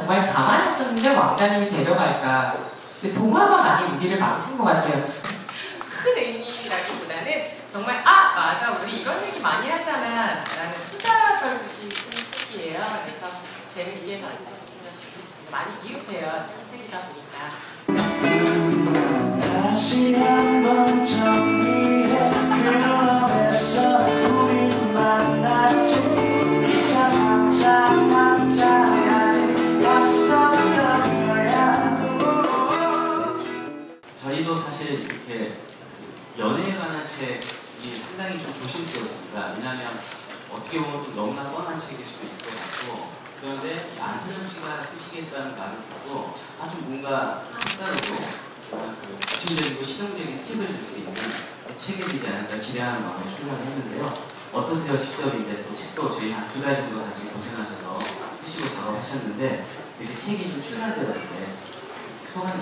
정말 가만히 있었는데 왕자님이 데려갈까. 동화가 많이 우리를 망친 것 같아요. 큰 의미라기보다는 정말 맞아 우리 이런 얘기 많이 하잖아 라는 수다 떨듯이 쓴 책이에요. 그래서 재미있게 봐주셨으면 좋겠습니다. 많이 이웃해요. 첫 책이다 보니까. 다시 한번 정리해 클럽에서 우리 만났지 2차 3차 3차까지 갔었던 거야. 저희도 사실 이렇게 연애에 관한 책이 상당히 좀 조심스럽습니다. 왜냐하면 어떻게 보면 또 너무나 뻔한 책일 수도 있을 것 같고, 그런데 안선영 씨가 쓰시겠다는 말을 듣고 아주 뭔가 색다르고 그 구체적이고 실용적인 팁을 줄 수 있는 책이 되지 않을까 기대하는 마음에 출간을 했는데요. 어떠세요? 직접 이제 또 책도 저희 한 2달 정도 같이 고생하셔서 쓰시고 작업하셨는데 이렇게 책이 좀 출간되었는데 소감이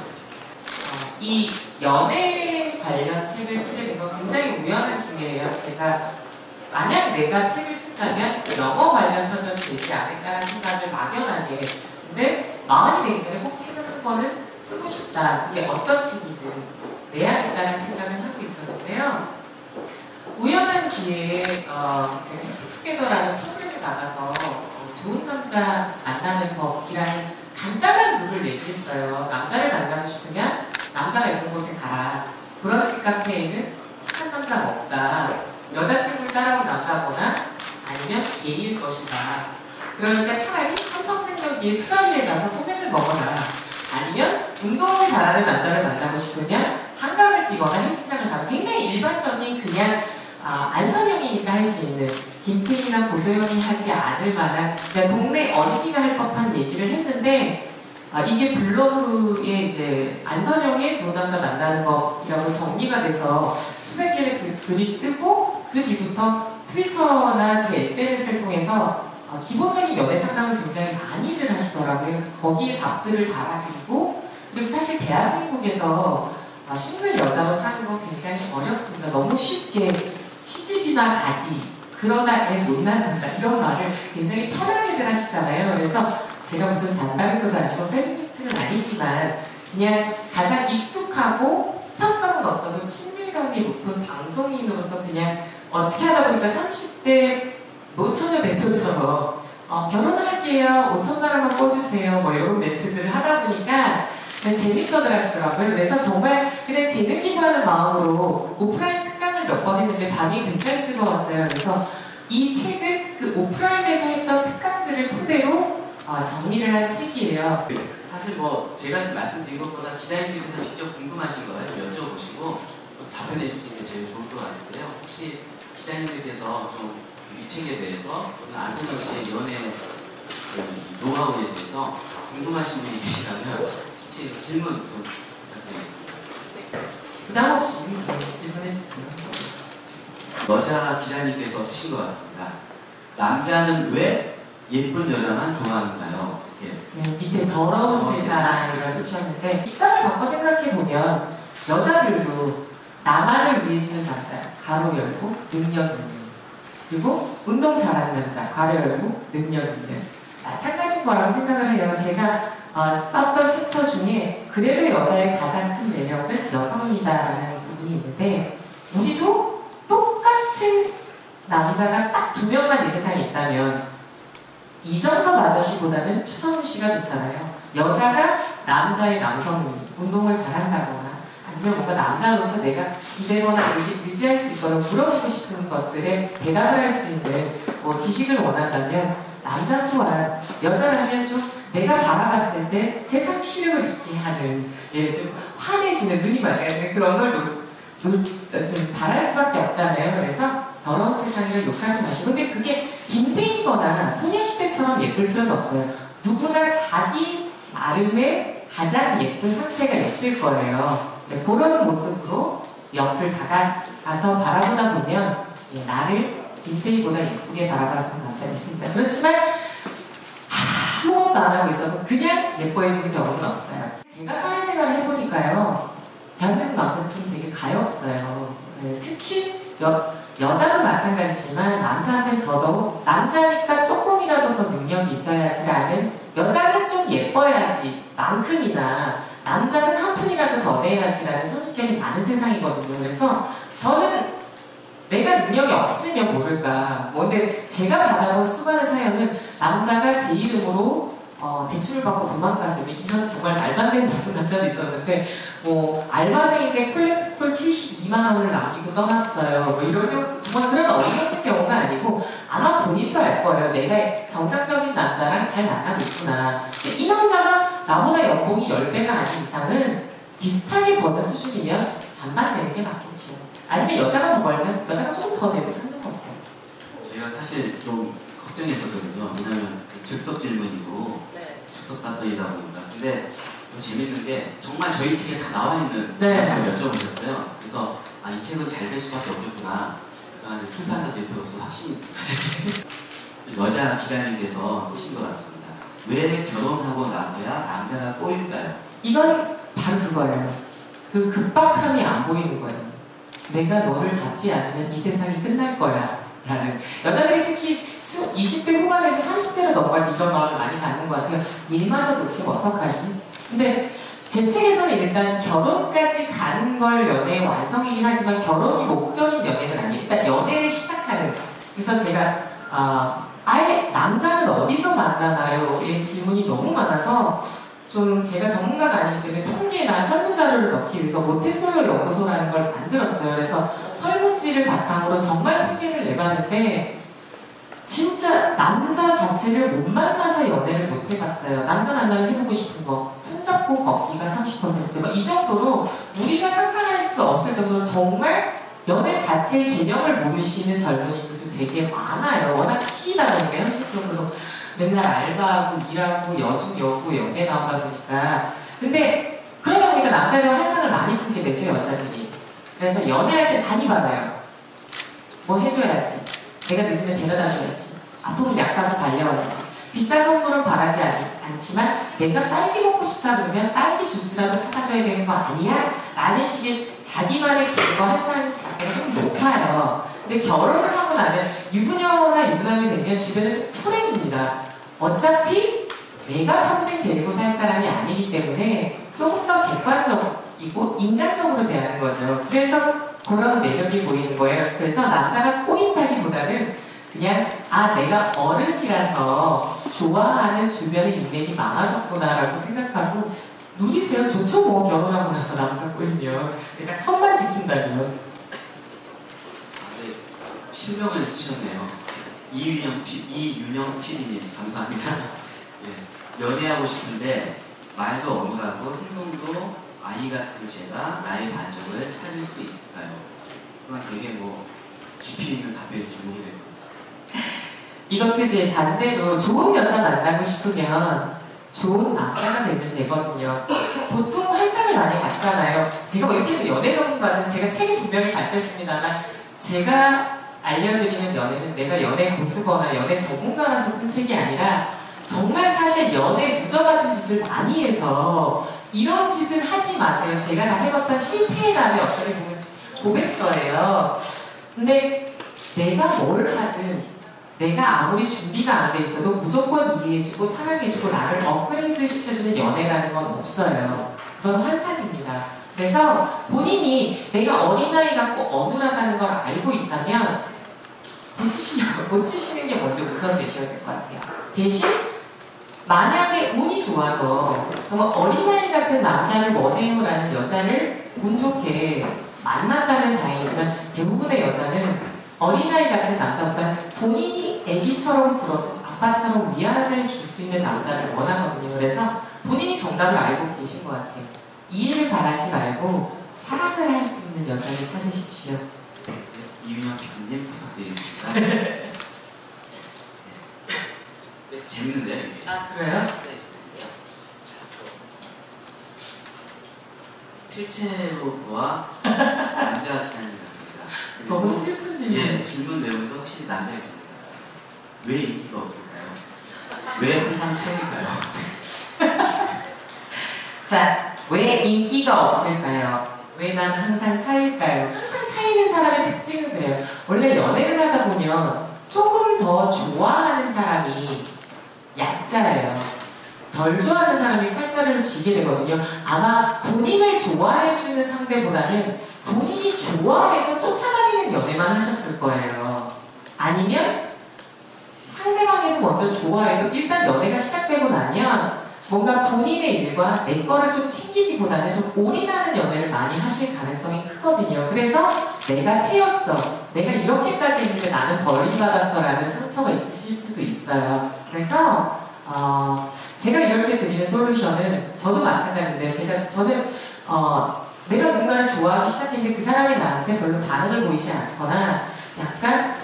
이 연애 관련 책을 쓰게 된 건 굉장히 우연한 기회예요. 제가 만약 내가 책을 쓴다면 영어 관련 서적이 되지 않을까라는 생각을 막연하게. 근데 마흔이 되기 전에 꼭 책을 한 권은 쓰고 싶다. 그게 어떤 책이든 내야겠다는 생각을 하고 있었는데요. 우연한 기회에 제가 해피투게더라는 프로그램에 나가서 좋은 남자 만나는 법이라는 간단한 룰을 얘기했어요. 남자를 만나고 싶으면 남자가 있는 곳에 가라. 브런치 카페에는 착한 남자가 없다. 여자친구를 따라온 남자거나 아니면 게이일 것이다. 그러니까 차라리 삼성생명기에 투라리에 가서 소맥을 먹어라. 아니면 운동을 잘하는 남자를 만나고 싶으면 한강을 뛰거나 헬스장을 가라. 굉장히 일반적인 그냥 안선영이니까 할 수 있는 김태희나 고소영이 하지 않을 만한 그냥 동네 언니가 할 법한 얘기를 했는데 이게 블로그에 이제 안선영의 좋은 남자 만나는 법이라고 정리가 돼서 수백 개의 글이 뜨고 그 뒤부터 트위터나 제 SNS를 통해서 기본적인 연애 상담을 굉장히 많이들 하시더라고요. 그래서 거기에 답글을 달아드리고 그리고 사실 대한민국에서 싱글 여자로 사는 건 굉장히 어렵습니다. 너무 쉽게 시집이나 가지 그러다 애 못 낳는다 이런 말을 굉장히 편하게들 하시잖아요. 그래서 제가 무슨 잔다르크도 아니고 페미니스트는 아니지만 그냥 가장 익숙하고 스타성은 없어도 친밀감이 높은 방송인으로서 그냥 어떻게 하다 보니까 30대 노처녀 대표처럼 결혼할게요 5천만 원만 꿔주세요 뭐 이런 멘트들을 하다 보니까 그냥 재밌어들 하시더라고요. 그래서 정말 그냥 재능 기부하는 마음으로 오프라인 특강을 몇 번 했는데 반응이 굉장히 뜨거웠어요. 그래서 이 책은 그 오프라인에서 했던 특강들을 토대로 정리를 한 책이에요. 사실 뭐 제가 말씀드린 것보다 기자님들께서 직접 궁금하신 거를 여쭤보시고 답변해 주시는 게 제일 좋을 것 같은데요. 혹시 기자님들께서 좀 이 책에 대해서 안선영 씨의 연애 노하우에 대해서 궁금하신 분이 계시다면 혹시 질문 좀 부탁드리겠습니다. 부담 없이 질문해 주세요. 여자 기자님께서 쓰신 것 같습니다. 남자는 왜 예쁜 여자만 좋아하는가요? 네, 밑에 더러운 세상이라고 쓰셨는데 입장을 바꿔 생각해보면 여자들도 나만을 위해주는 남자 가로 열고 능력 있는 그리고 운동 잘하는 남자 가로 열고 능력 있는 마찬가지인 거라고 생각을 해요. 제가 썼던 챕터 중에 그래도 여자의 가장 큰 매력은 여성이다라는 부분이 있는데 우리도 똑같은 남자가 딱 2명만 이 세상에 있다면 이정섭 아저씨보다는 추성훈 씨가 좋잖아요. 여자가 남자의 남성미, 운동을 잘한다거나 아니면 뭔가 남자로서 내가 기대거나 의지할 수 있거나 물어보고 싶은 것들에 대답을 할 수 있는 지식을 원한다면 남자 또한 여자라면 좀 내가 바라봤을 때 세상 시력을 있게 하는 좀 환해지는 눈이 맑아지는 그런 걸 좀 바랄 수밖에 없잖아요. 그래서 더러운 세상을 욕하지 마시고 근데 그게 김태희거나 소녀시대처럼 예쁠 필요는 없어요. 누구나 자기 나름의 가장 예쁜 상태가 있을 거예요. 네, 그런 모습으로 옆을 다가가서 바라보다 보면 나를 김태희보다 예쁘게 바라봐주는 남자가 있습니다. 그렇지만 아무것도 안 하고 있어도 그냥 예뻐해주는 경우는 없어요. 제가 사회생활을 해보니까요. 대한민국 남자들 좀 되게 가엾어요. 네, 특히 여자도 마찬가지지만 남자한테는 더더욱 남자니까 조금이라도 더 능력이 있어야지라는 여자는 좀 예뻐야지 만큼이나 남자는 한 푼이라도 더 내야지라는 선입견이 많은 세상이거든요. 그래서 저는 내가 능력이 없으면 모를까. 근데 제가 받아본 수많은 사연은 남자가 제 이름으로 대출을 받고 도망갔어요. 이런 정말 말도 안 되는 나쁜 남자도 있었는데 알바생인데 콜렉트콜 72만 원을 남기고 떠났어요. 이런 경우 정말 그런 어이없는 경우가 아니고 아마 본인도 알 거예요. 내가 정상적인 남자랑 잘 만나고 있구나. 이 남자가 나보다 연봉이 10배가 아닌 이상은 비슷하게 버는 수준이면 반반 내는 게 맞겠죠. 아니면 여자가 더 벌면 여자가 조금 더 내도 상관없어요. 제가 사실 좀 걱정했었거든요. 왜냐면 즉석 질문이고 즉석 답변이다 보니까. 근데 좀 재밌는 게 정말 저희 책에 다 나와 있는 답변을 여쭤보셨어요. 그래서 이 책은 잘 될 수밖에 없겠구나. 그러니까 출판사 대표로서 확신이 들어요. 여자 기자님께서 쓰신 것 같습니다. 왜 결혼하고 나서야 남자가 꼬일까요? 이건 바로 그거예요. 그 급박함이 안 보이는 거예요. 내가 너를 잡지 않으면 이 세상이 끝날 거야. 라는. 여자들이 특히 20대 후반에서 30대로 넘어갈 때 이런 마음을 많이 갖는 것 같아요. 얘마저 놓치면 어떡하지? 근데 제 책에서는 일단 결혼까지 가는 걸 연애의 완성이긴 하지만 결혼이 목적인 연애는 아니에요. 일단 연애를 시작하는. 그래서 제가 아예 남자는 어디서 만나나요? 이 질문이 너무 많아서 좀 제가 전문가가 아니기 때문에 통계나 설문자료를 넣기 위해서 모태솔로 연구소라는 걸 만들었어요. 그래서 설문지를 바탕으로 정말 통계를 내봤는데 진짜 남자 자체를 못 만나서 연애를 못 해봤어요. 남자 만나면 해보고 싶은 거 손잡고 걷기가 30%, 이 정도로 우리가 상상할 수 없을 정도로 정말 연애 자체의 개념을 모르시는 젊은이들도 되게 많아요. 워낙 치이다 보니까 현실적으로 맨날 알바하고 일하고 여중 여고 연애 나오다 보니까. 근데 그러다 보니까 남자들과 환상을 많이 품게 되죠, 여자들이. 그래서 연애할 때 많이 받아요. 뭐 해줘야지, 내가 늦으면 데려다줘야지, 아프면 약 사서 달려와야지, 비싼 선물은 바라지 않지만 내가 딸기 먹고 싶다 그러면 딸기 주스라도 사줘야 되는 거 아니야? 라는 식의 자기만의 기준과 환상 자체가 좀 높아요. 근데 결혼을 하고 나면 유부녀나 유부남이 되면 주변에 좀 쿨해집니다. 어차피 내가 평생 데리고 살 사람이 아니기 때문에 조금 더 객관적이고 인간적으로 대하는 거죠. 그래서 그런 매력이 보이는 거예요. 그래서 남자가 꼬인다기보다는 그냥 내가 어른이라서 좋아하는 주변의 인맥이 많아졌구나라고 생각하고 누리세요. 좋죠 뭐, 결혼하고 나서 남자 꼬이면. 그러니까 선만 지킨다면. 신명을 쓰셨네요. 이윤영 PD님 감사합니다. 연애하고 싶은데 말도 어눌하고 행동도 아이 같은 제가 나의 반쪽을 찾을 수 있을까요? 그건 되게 깊이 있는 답변이 주목이 될 것 같습니다. 이것도 이제 반대로 좋은 여자 만나고 싶으면 좋은 남자가 되면 되거든요. 보통 환상을 많이 갖잖아요. 제가 이렇게 연애 전문가는 제가 책에 분명히 밝혔습니다만 제가 알려드리는 연애는 내가 연애 고수거나 연애 전문가라서 쓴 책이 아니라 정말 사실 연애 부저 같은 짓을 많이 해서 이런 짓을 하지 마세요. 제가 다 해봤던 실패의 답이 어떻게 보면 고백서예요. 근데 내가 뭘 하든 내가 아무리 준비가 안 돼 있어도 무조건 이해해주고 사랑해주고 나를 업그레이드 시켜주는 연애라는 건 없어요. 그건 환상입니다. 그래서 본인이 내가 어린아이 같고 어눌하다는 걸 알고 있다면 고치시는 게 먼저 우선되셔야 될 것 같아요. 대신 만약에 운이 좋아서 정말 어린아이 같은 남자를 원해요라는 여자를 운 좋게 만났다면 다행이지만 대부분의 여자는 어린아이 같은 남자보다 본인이 애기처럼 굴어도 아빠처럼 위안을 줄 수 있는 남자를 원하거든요. 그래서 본인이 정답을 알고 계신 것 같아요. 이해를 바라지 말고 사랑을 할 수 있는 여자를 찾으십시오. 이윤영 PD님 부탁드리겠습니다. 재밌는데요? 이게. 그래요? 필체로와 남자 기자님이었습니다. 너무 슬픈 질문. 질문 내용도 확실히 남자의 질문 같습니다. 왜 인기가 없을까요? 왜 항상 차일까요? 자, 왜 인기가 없을까요? 왜 난 항상 차일까요? 항상 차이는 사람의 특징은 그래요. 원래 연애를 하다 보면 조금 더 좋아하는 사람이 약자예요. 덜 좋아하는 사람이 칼자루를 쥐게 되거든요. 아마 본인을 좋아해주는 상대보다는 본인이 좋아해서 쫓아다니는 연애만 하셨을 거예요. 아니면 상대방에서 먼저 좋아해도 일단 연애가 시작되고 나면 뭔가 본인의 일과 내 거를 좀 챙기기보다는 좀 올인하는 연애를 많이 하실 가능성이 크거든요. 그래서 내가 채였어. 내가 이렇게까지 했는데 나는 버림받았어 라는 상처가 있으실 수도 있어요. 그래서 제가 이럴 때 드리는 솔루션은 저도 마찬가지인데요. 저는 내가 누군가를 좋아하기 시작했는데 그 사람이 나한테 별로 반응을 보이지 않거나 약간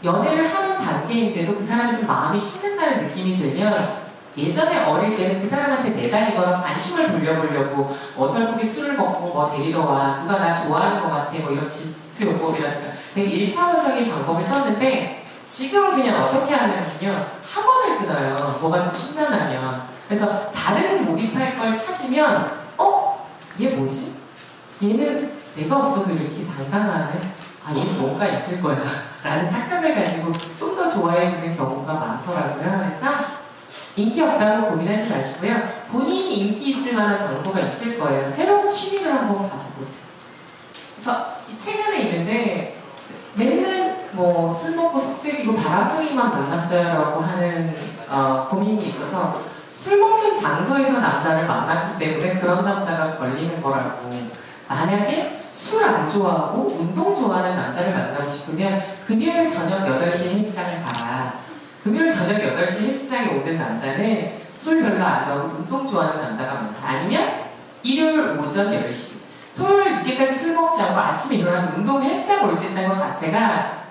연애를 하는 단계인데도 그 사람이 좀 마음이 식는다는 느낌이 들면 예전에 어릴 때는 그 사람한테 매달리거나 관심을 돌려보려고 어설프게 술을 먹고 뭐 데리러 와 누가 나 좋아하는 것 같아 뭐 이런 질투 요법이라든가 되게 1차원적인 방법을 썼는데 지금은 그냥 어떻게 하냐면요 학원을 끊어요. 뭐가 좀 심란하면. 그래서 다른 몰입할 걸 찾으면 얘 뭐지? 얘는 내가 없어도 이렇게 당당하네? 얘는 뭔가 있을 거야 라는 착각을 가지고 좀 더 좋아해주는 경우가 많더라고요. 그래서 인기 없다고 고민하지 마시고요. 본인이 인기 있을 만한 장소가 있을 거예요. 새로운 취미를 한번 가져보세요. 그래서 이 최근에 있는데 맨날 뭐 술 먹고 속색이고 바람둥이만 만났어요 라고 하는 고민이 있어서 술 먹는 장소에서 남자를 만났기 때문에 그런 남자가 걸리는 거라고. 만약에 술 안 좋아하고 운동 좋아하는 남자를 만나고 싶으면 금요일 저녁 8시에 헬스장을 가라. 금요일 저녁 8시 헬스장에 오는 남자는 술 별로 안 좋아하고 운동 좋아하는 남자가 많다. 아니면 일요일 오전 10시. 토요일 늦게까지 술 먹지 않고 아침에 일어나서 운동 헬스장 올 수 있다는 것 자체가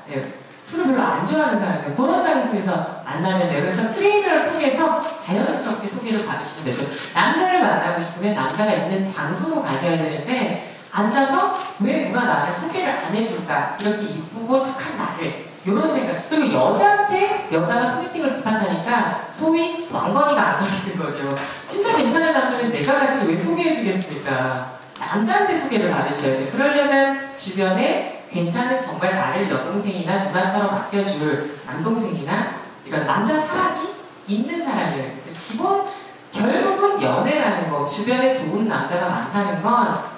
술을 별로 안 좋아하는 사람이에요. 그런 장소에서 만나면 돼요. 그래서 트레이너를 통해서 자연스럽게 소개를 받으시면 되죠. 남자를 만나고 싶으면 남자가 있는 장소로 가셔야 되는데 앉아서 왜 누가 나를 소개를 안 해줄까? 이렇게 이쁘고 착한 나를 이런 생각. 그리고 여자한테 여자가 소개팅을 부탁하니까 소위 왕건이가 안 걸리는 거죠. 진짜 괜찮은 남자는 내가 같이 왜 소개해주겠습니까? 남자한테 소개를 받으셔야죠. 그러려면 주변에 괜찮은 정말 나를 여동생이나 누나처럼 아껴줄 남동생이나 이런 남자 사람이 있는 사람이에요. 기본 결국은 연애라는 거, 주변에 좋은 남자가 많다는 건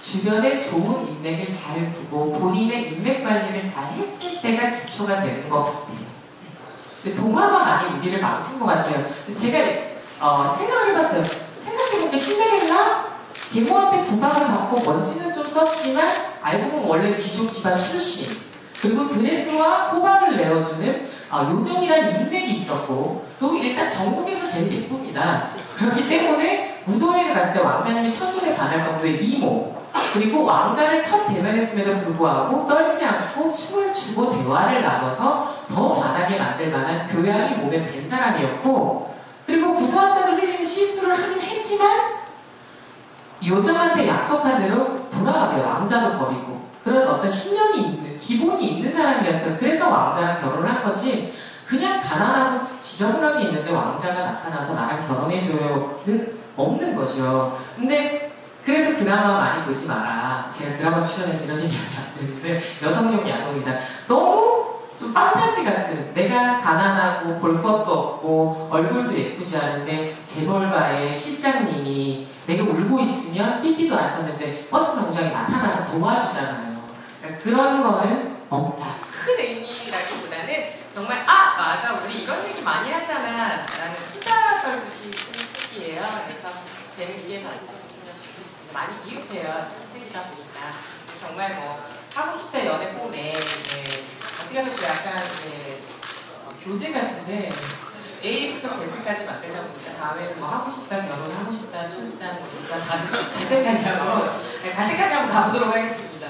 주변에 좋은 인맥을 잘 두고 본인의 인맥 관리를 잘 했을 때가 기초가 되는 것 같아요. 동화가 많이 우리를 망친 것 같아요. 제가 생각을 해봤어요. 생각해보니까 신데렐라 계모한테 구박을 받고 먼지는 좀 썼지만 알고 보면 원래 귀족 집안 출신. 그리고 드레스와 호박을 내어주는 요정이라는 인맥이 있었고 또 일단 전국에서 제일 예쁩니다. 그렇기 때문에 무도회를 갔을 때 왕자님이 첫눈에 반할 정도의 미모. 그리고 왕자를 첫 대면했음에도 불구하고 떨지 않고 춤을 추고 대화를 나눠서 더 반하게 만들 만한 교양이 몸에 밴 사람이었고 그리고 구두한자를 흘리는 실수를 하긴 했지만 요정한테 약속한 대로 돌아가요. 왕자도 버리고 그런 어떤 신념이 있는 기본이 있는 사람이었어요. 그래서 왕자랑 결혼을 한 거지 그냥 가난하고 지저분하게 있는데 왕자가 나타나서 나랑 결혼해줘요는 없는 거죠. 근데 그래서 드라마 많이 보지 마라. 제가 드라마 출연해서 이런 얘기 안 되는데 여성용 야동이다. 너무 좀 판타지 같은 내가 가난하고 볼 것도 없고 얼굴도 예쁘지 않은데 재벌가의 실장님이 내가 울고 있으면 삐삐도 안 쳤는데 버스 정류장에 나타나서 도와주잖아요. 그러니까 그런 거는 없다. 큰 의미라기보다는 정말 맞아 우리 이런 얘기 많이 하잖아 라는 수다 떨듯이 쓴 책이에요. 그래서 재밌게 봐주셨으면 좋겠습니다. 많이 이웃해요. 첫 책이다 보니까 정말 뭐 하고 싶다 연애 뽐에 어떻게 하면 또 약간 교재 같은데 A부터 Z까지 만들다 보니까 다음에는 뭐 하고 싶다, 결혼하고 싶다, 출산, 갈 때까지 한번 가보도록 하겠습니다.